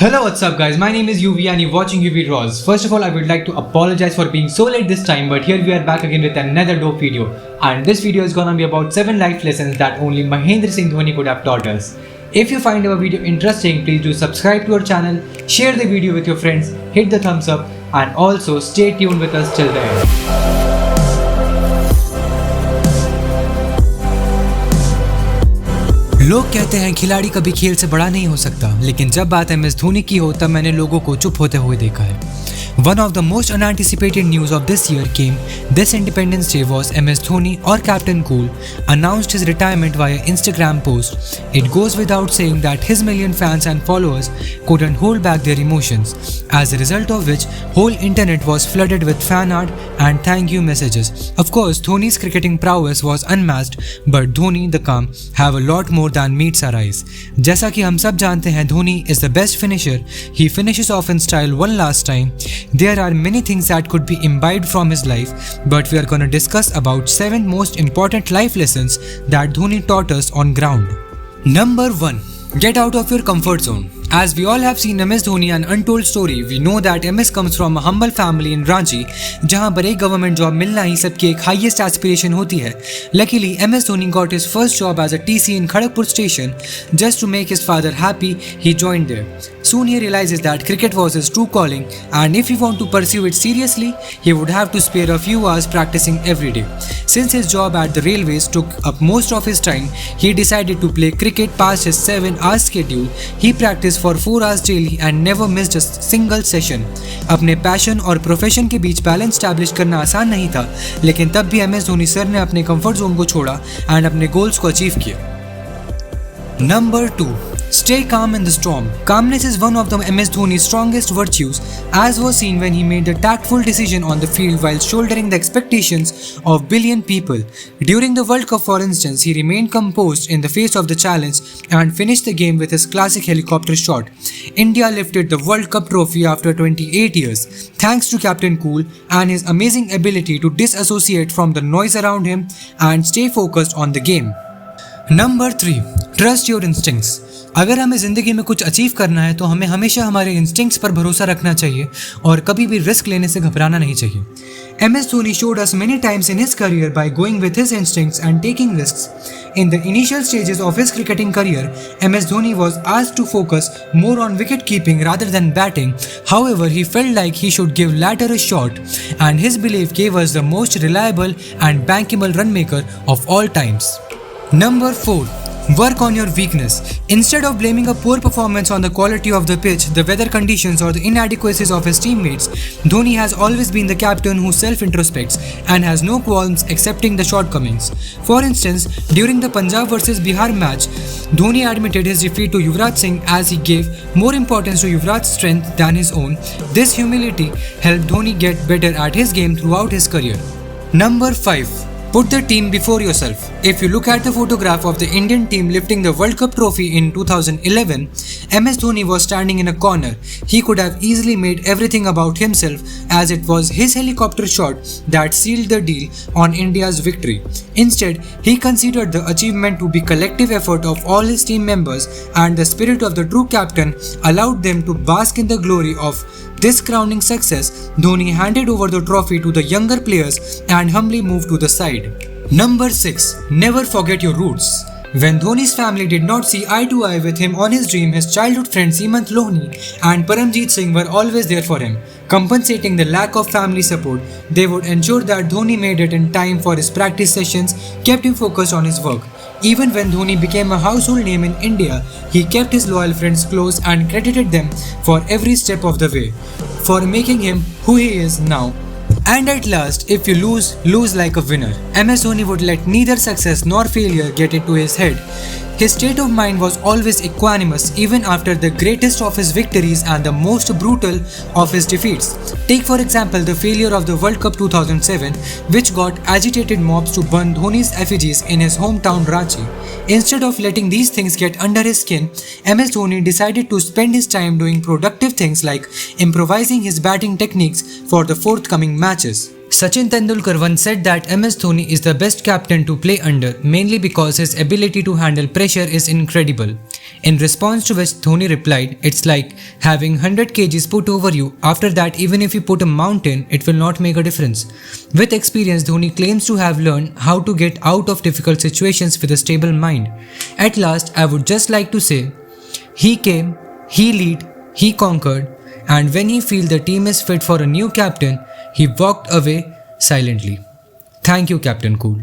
Hello, what's up guys? My name is UV and you're watching UV Draws. First of all, I would like to apologize for being so late this time, but here we are back again with another dope video. And this video is gonna be about 7 life lessons that only Mahendra Singh Dhoni could have taught us. If you find our video interesting, please do subscribe to our channel, share the video with your friends, hit the thumbs up, and also stay tuned with us till the end. लोग कहते हैं खिलाड़ी कभी खेल से बड़ा नहीं हो सकता, लेकिन जब बात MS धोनी की हो तब मैंने लोगों को चुप होते हुए देखा है। One of the most unanticipated news of this year came this Independence Day was MS Dhoni or Captain Cool announced his retirement via Instagram post. It goes without saying that his million fans and followers couldn't hold back their emotions, as a result of which whole internet was flooded with fan art and thank you messages. Of course, Dhoni's cricketing prowess was unmatched, but Dhoni the Calm have a lot more than meets our eyes. जैसा कि हम सब जानते हैं, Dhoni is the best finisher. He finishes off in style one last time. There are many things that could be imbibed from his life, but we are going to discuss about 7 most important life lessons that Dhoni taught us on ground. Number 1. Get out of your comfort zone. As we all have seen MS Dhoni an untold story, we know that MS comes from a humble family in Ranchi, जहां पर एक government job मिलना ही सबकी एक highest aspiration होती है. Luckily, MS Dhoni got his first job as a TC in Kharagpur station. Just to make his father happy, he joined there. Soon he realizes that cricket was his true calling, and if he want to pursue it seriously, he would have to spare a few hours practicing every day. Since his job at the railways took up most of his time, he decided to play cricket past his 7-hour schedule. He practiced for 4 hours daily and never missed a single session. अपने passion और profession के बीच balance establish करना आसान नहीं था, लेकिन तब भी MS धोनी सर ने अपने कंफर्ट जोन को छोड़ा एंड अपने गोल्स को अचीव किया. Number 2. Stay calm in the storm. Calmness is one of the MS Dhoni's strongest virtues, as was seen when he made the tactful decision on the field while shouldering the expectations of billion people. During the World Cup, for instance, he remained composed in the face of the challenge and finished the game with his classic helicopter shot. India lifted the World Cup trophy after 28 years, thanks to Captain Cool and his amazing ability to disassociate from the noise around him and stay focused on the game. Number 3. Trust your instincts. अगर हमें ज़िंदगी में कुछ achieve करना है तो हमें हमेशा हमारे इंस्टिंक्ट्स पर भरोसा रखना चाहिए और कभी भी रिस्क लेने से घबराना नहीं चाहिए. MS Dhoni showed us many times in his career by going with his instincts and taking risks. In the initial stages of his cricketing career, MS Dhoni was asked to focus more on wicket keeping rather than batting. However, he felt like he should give latter a shot, and his belief gave us the most reliable and bankable run maker of all times. Number 4. Work on your weakness. Instead of blaming a poor performance on the quality of the pitch, the weather conditions or the inadequacies of his teammates, Dhoni has always been the captain who self-introspects and has no qualms accepting the shortcomings. For instance, during the Punjab vs Bihar match, Dhoni admitted his defeat to Yuvraj Singh as he gave more importance to Yuvraj's strength than his own. This humility helped Dhoni get better at his game throughout his career. Number 5. Put the team before yourself. If you look at the photograph of the Indian team lifting the World Cup trophy in 2011, MS Dhoni was standing in a corner. He could have easily made everything about himself, as it was his helicopter shot that sealed the deal on India's victory. Instead, he considered the achievement to be collective effort of all his team members, and the spirit of the true captain allowed them to bask in the glory of this crowning success. Dhoni handed over the trophy to the younger players and humbly moved to the side. Number 6. Never forget your roots. When Dhoni's family did not see eye to eye with him on his dream, his childhood friends Seemant Lohni and Paramjeet Singh were always there for him. Compensating the lack of family support, they would ensure that Dhoni made it in time for his practice sessions, kept him focused on his work. Even when Dhoni became a household name in India, he kept his loyal friends close and credited them for every step of the way, for making him who he is now. And at last, if you lose, lose like a winner. MS Dhoni would let neither success nor failure get into his head. His state of mind was always equanimous even after the greatest of his victories and the most brutal of his defeats. Take for example the failure of the World Cup 2007, which got agitated mobs to burn Dhoni's effigies in his hometown Ranchi. Instead of letting these things get under his skin, MS Dhoni decided to spend his time doing productive things like improvising his batting techniques for the forthcoming matches. Sachin Tendulkar once said that MS Dhoni is the best captain to play under, mainly because his ability to handle pressure is incredible. In response to which Dhoni replied, "It's like having 100 kgs put over you. After that, even if you put a mountain, it will not make a difference." With experience, Dhoni claims to have learned how to get out of difficult situations with a stable mind. At last, I would just like to say, he came, he led, he conquered, and when he feels the team is fit for a new captain, he walked away silently. Thank you, Captain Cool.